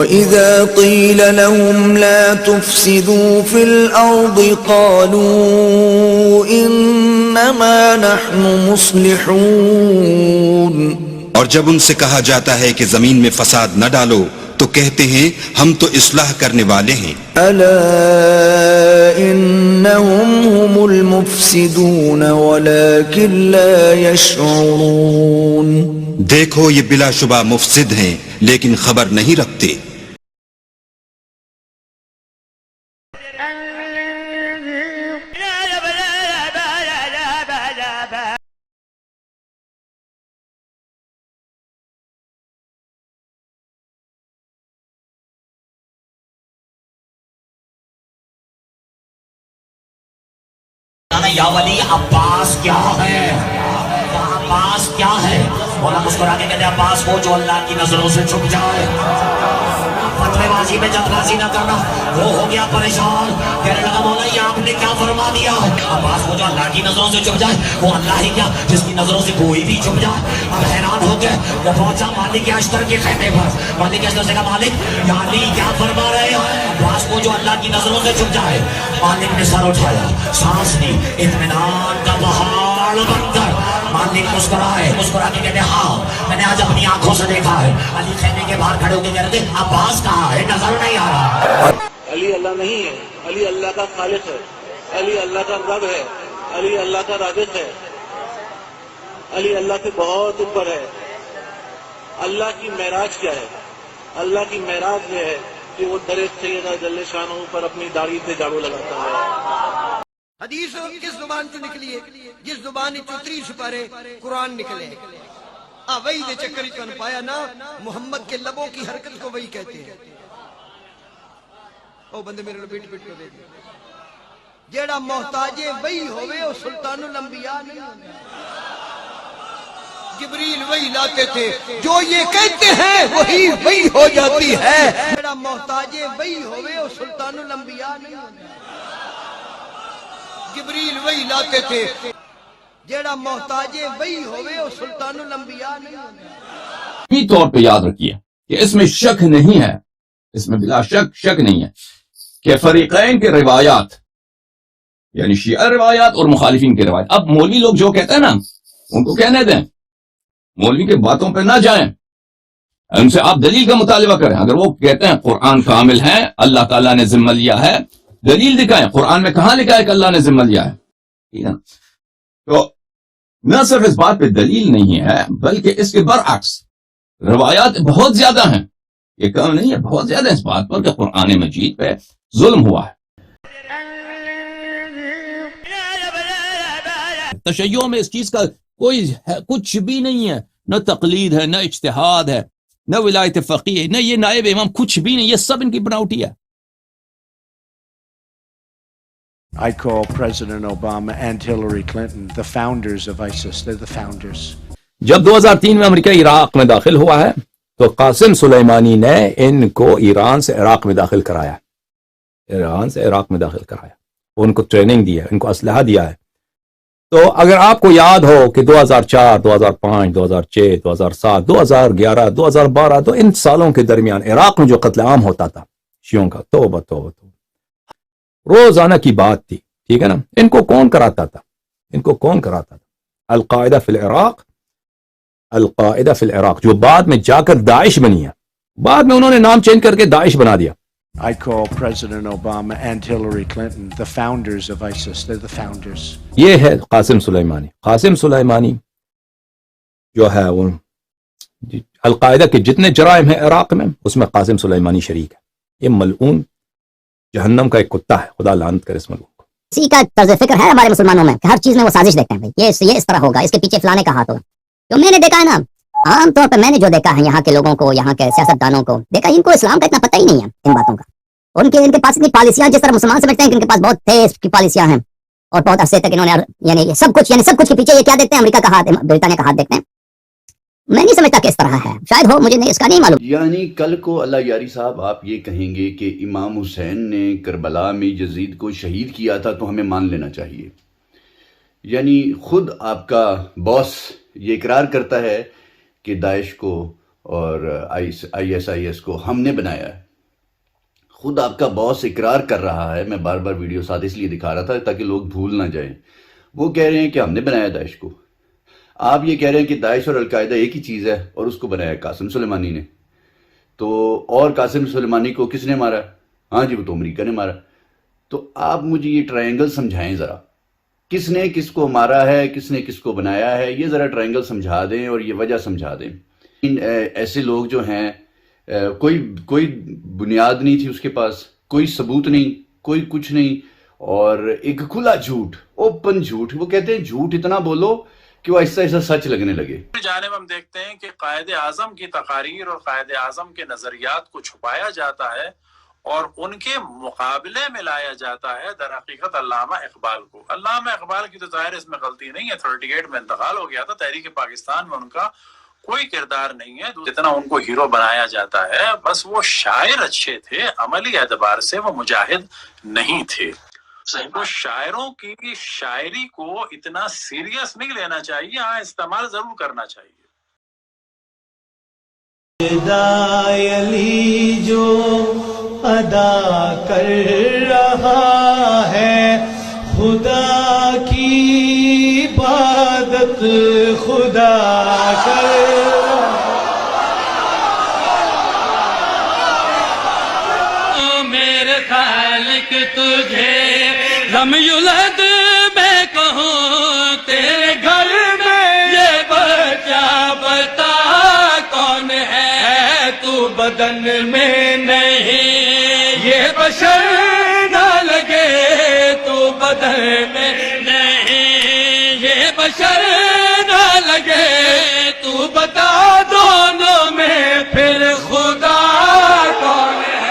وَإِذَا قِيلَ لَهُمْ لَا تُفْسِدُوا فِي الْأَرْضِ قَالُوا إِنَّمَا نَحْنُ مُصْلِحُونَ، اور جب ان سے کہا جاتا ہے کہ زمین میں فساد نہ ڈالو تو کہتے ہیں ہم تو اصلاح کرنے والے ہیں۔ أَلَا إِنَّهُمْ هُمُ الْمُفْسِدُونَ وَلَكِنْ لَا يَشْعُرُونَ، دیکھو یہ بلا شبہ مفسد ہیں لیکن خبر نہیں رکھتے۔ یا ولی عباس کیا ہے، عباس کیا ہے؟ مولا مسکرا کے کہتے ہیں عباس وہ جو اللہ کی نظروں سے چھپ جائے۔ فتوے بازی میں جب بازی نہ کرنا، وہ ہو گیا پریشان، کہنے لگا مولا یہ آپ نے کیا فرما دیا؟ عباس وہ جو اللہ کی نظروں سے چھپ جائے، وہ اللہ ہی کیا جس کی نظروں سے کوئی بھی چھپ جائے۔ اب حیران ہو گئے، وہ پہنچا مالک اشتر کے خیمے پر، مالک اشتر سے کہا مالک یا علی کیا فرما رہے ہو؟ عباس وہ جو اللہ کی نظروں سے چھپ جائے۔ مالک نے سر اٹھایا، سانس لی، اطمینان کا پہاڑ بن کر مالک مسکرائے، مسکرا کے کہتے ہاں میں نے آج اپنی آنکھوں سے دیکھا ہے۔ علی خیمے کے باہر کھڑے ہو کے کہہ رہے تھے عباس کہاں ہے، نظر نہیں آ رہا۔ علی اللہ نہیں ہے، علی اللہ کا خالق ہے، علی اللہ کا رب ہے، علی اللہ کا رازق ہے، علی اللہ سے بہت اوپر ہے۔ اللہ کی معراج کیا ہے؟ اللہ کی معراج یہ ہے کہ وہ در سیدہ جل شانہ پر اپنی داڑھی سے جھاڑو لگاتا ہے۔ حدیث کس زبان سے نکلی ہے؟ جس زبان چتری چھپارے قرآن نکلے وہی دے چکر ہی کن پایا نا، محمد کے لبوں کی حرکت کو وہی کہتے ہیں۔ او بندے میرے پیٹ پیٹ کو دے دے، جیڑا محتاج وہی ہوئے او سلطان الانبیاء نہیں ہوئے۔ جبریل وہی لاتے تھے، جو یہ کہتے ہیں وہی وہی ہو جاتی ہے۔ جیڑا محتاج وہی ہوئے او سلطان الانبیاء نہیں ہوئے۔ جبریل وہی لاتے تھے، جیڑا محتاج وہی ہوئے او سلطان الانبیاء نہیں ہوئے۔ طور پہ یاد رکھیے کہ اس میں شک نہیں ہے، اس میں بلا شک نہیں ہے کہ فریقین کے روایات یعنی شیعہ روایات اور مخالفین کے روایات، اب مولوی لوگ جو کہتے ہیں نا ان کو کہنے دیں، مولوی کے باتوں پہ نہ جائیں، ان سے آپ دلیل کا مطالبہ کریں۔ اگر وہ کہتے ہیں قرآن کامل ہے، اللہ تعالیٰ نے ذمہ لیا ہے، دلیل دکھائیں، قرآن میں کہاں لکھا ہے کہ اللہ نے ذمہ لیا ہے؟ ٹھیک ہے نا؟ تو نہ صرف اس بات پہ دلیل نہیں ہے بلکہ اس کے برعکس روایات بہت زیادہ ہیں، یہ کم نہیں ہے، بہت زیادہ اس بات پر کہ قرآن مجید پہ ظلم ہوا ہے۔ تشیع میں اس چیز کا کوئی کچھ بھی نہیں ہے، نہ تقلید ہے، نہ اجتہاد ہے، نہ ولایت فقیہ ہے، نہ یہ نائب امام، کچھ بھی نہیں، یہ سب ان کی بناوٹی ہے۔ I call President Obama and Hillary Clinton the founders of ISIS. They're the founders. جب 2003 میں امریکہ عراق میں داخل ہوا ہے تو قاسم سلیمانی نے ان کو ایران سے عراق میں داخل کرایا، ان کو ٹریننگ دی ہے، ان کو اسلحہ دیا ہے۔ تو اگر آپ کو یاد ہو کہ 2004 2005 2006 2007 2011 2012 تو ان سالوں کے درمیان عراق میں جو قتل عام ہوتا تھا شیعوں کا، توبہ روزانہ کی بات تھی، ٹھیک ہے نا؟ ان کو کون کراتا تھا؟ القاعدہ فی العراق جو بعد میں جا کر داعش بنی ہے، بعد میں انہوں نے نام چینج کر کے داعش بنا دیا۔ I call President Obama and Hillary Clinton the founders of ISIS. They're the founders. یہ ہے قاسم سلیمانی جو ہے وہ القاعدہ کے جتنے جرائم ہیں عراق میں اس میں قاسم سلیمانی شریک ہے۔ یہ ملعون جہنم کا ایک کتا ہے، خدا لعنت کرے اس ملعون کو۔ اسی کا طرز فکر ہے ہمارے مسلمانوں میں کہ ہر چیز میں وہ سازش دیکھتے ہیں، بھائی یہ اس طرح ہوگا، اس کے پیچھے فلانے کا ہاتھ ہوگا۔ جو میں نے دیکھا ہے نا، عام طور پہ میں نے جو دیکھا ہے یہاں کے لوگوں کو، یہاں کے سیاستدانوں کو دیکھا، ان کو اسلام کا اتنا پتہ ہی نہیں ہے ان باتوں کا۔ ان کے پاس اتنی پالیسیاں جس طرح مسلمان سمجھتے ہیں کہ ان کے پاس بہت تیز کی پالیسیاں ہیں اور بہت عرصے تک انہوں نے یعنی سب کچھ کے پیچھے یہ کیا دیکھتے ہیں؟ امریکہ کا ہاتھ، برطانیہ کا ہاتھ دیکھتے ہیں۔ میں نہیں سمجھتا کہ اس طرح ہے، شاید ہو، مجھے نہیں اس کا نہیں معلوم۔ یعنی کل کو اللہ یاری صاحب آپ یہ کہیں گے کہ امام حسین نے کربلا میں یزید کو شہید کیا تھا تو ہمیں مان لینا چاہیے، یعنی خود آپ کا باس یہ اقرار کرتا ہے کہ داعش کو اور ISIS کو ہم نے بنایا ہے. خود آپ کا باس اقرار کر رہا ہے. میں بار بار ویڈیو ساتھ اس لیے دکھا رہا تھا تاکہ لوگ بھول نہ جائیں. وہ کہہ رہے ہیں کہ ہم نے بنایا داعش کو. آپ یہ کہہ رہے ہیں کہ داعش اور القاعدہ ایک ہی چیز ہے اور اس کو بنایا قاسم سلیمانی نے. تو اور قاسم سلیمانی کو کس نے مارا؟ ہاں جی، وہ تو امریکہ نے مارا. تو آپ مجھے یہ ٹرائنگل سمجھائیں ذرا، کس نے کس کو مارا ہے، کس نے کس کو بنایا ہے، یہ ذرا ٹرائنگل سمجھا دیں اور یہ وجہ سمجھا دیں. ایسے لوگ جو ہیں کوئی بنیاد نہیں تھی اس کے پاس، کوئی ثبوت نہیں، کوئی کچھ نہیں، اور ایک کھلا جھوٹ، اوپن جھوٹ. وہ کہتے ہیں جھوٹ اتنا بولو کہ وہ ایسا ایسا سچ لگنے لگے. جانب ہم دیکھتے ہیں کہ قائد اعظم کی تقاریر اور قائد اعظم کے نظریات کو چھپایا جاتا ہے اور ان کے مقابلے میں لایا جاتا ہے در حقیقت علامہ اقبال کو. علامہ اقبال کی تو ظاہر اس میں غلطی نہیں ہے، 38 میں انتقال ہو گیا تھا. تحریک پاکستان میں ان کا کوئی کردار نہیں ہے. جتنا ان کو ہیرو بنایا جاتا ہے، بس وہ شاعر اچھے تھے، عملی اعتبار سے وہ مجاہد نہیں تھے. تو شاعروں کی شاعری کو اتنا سیریس نہیں لینا چاہیے، ہاں استعمال ضرور کرنا چاہیے. علی جو ادا کر رہا ہے خدا کی عبادت خدا کر میرے خالق تجھے لم یولد میں کہوں تیرے گھر میں یہ بچہ بتا کون ہے تو بدن میں نہیں یہ بشر نہ لگے تو بدن میں نہیں یہ بشر نہ لگے تو بتا دونوں میں پھر خدا کون ہے.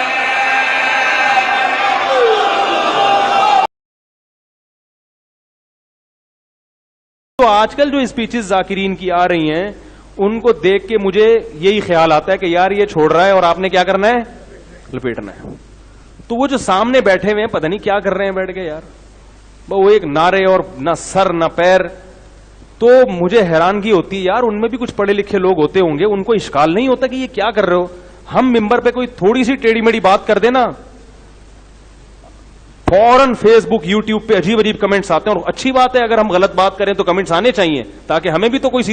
تو آج کل جو اسپیچز ذاکرین کی آ رہی ہیں ان کو دیکھ کے مجھے یہی خیال آتا ہے کہ یار یہ چھوڑ رہا ہے اور آپ نے کیا کرنا ہے، لپیٹنا ہے. تو وہ جو سامنے بیٹھے ہوئے ہیں پتہ نہیں کیا کر رہے ہیں بیٹھ کے یار، وہ ایک نعرے اور نہ سر نہ پیر. تو مجھے حیرانگی ہوتی ہے یار، ان میں بھی کچھ پڑھے لکھے لوگ ہوتے ہوں گے، ان کو اشکال نہیں ہوتا کہ یہ کیا کر رہے ہو. ہم ممبر پہ کوئی تھوڑی سی ٹیڑھی میڑھی بات کر دینا، فوراً فیس بک یوٹیوب پہ عجیب عجیب کمنٹس آتے ہیں. اور اچھی بات ہے اگر ہم غلط بات کریں تو کمنٹس آنے چاہیے تاکہ ہمیں بھی تو کوئی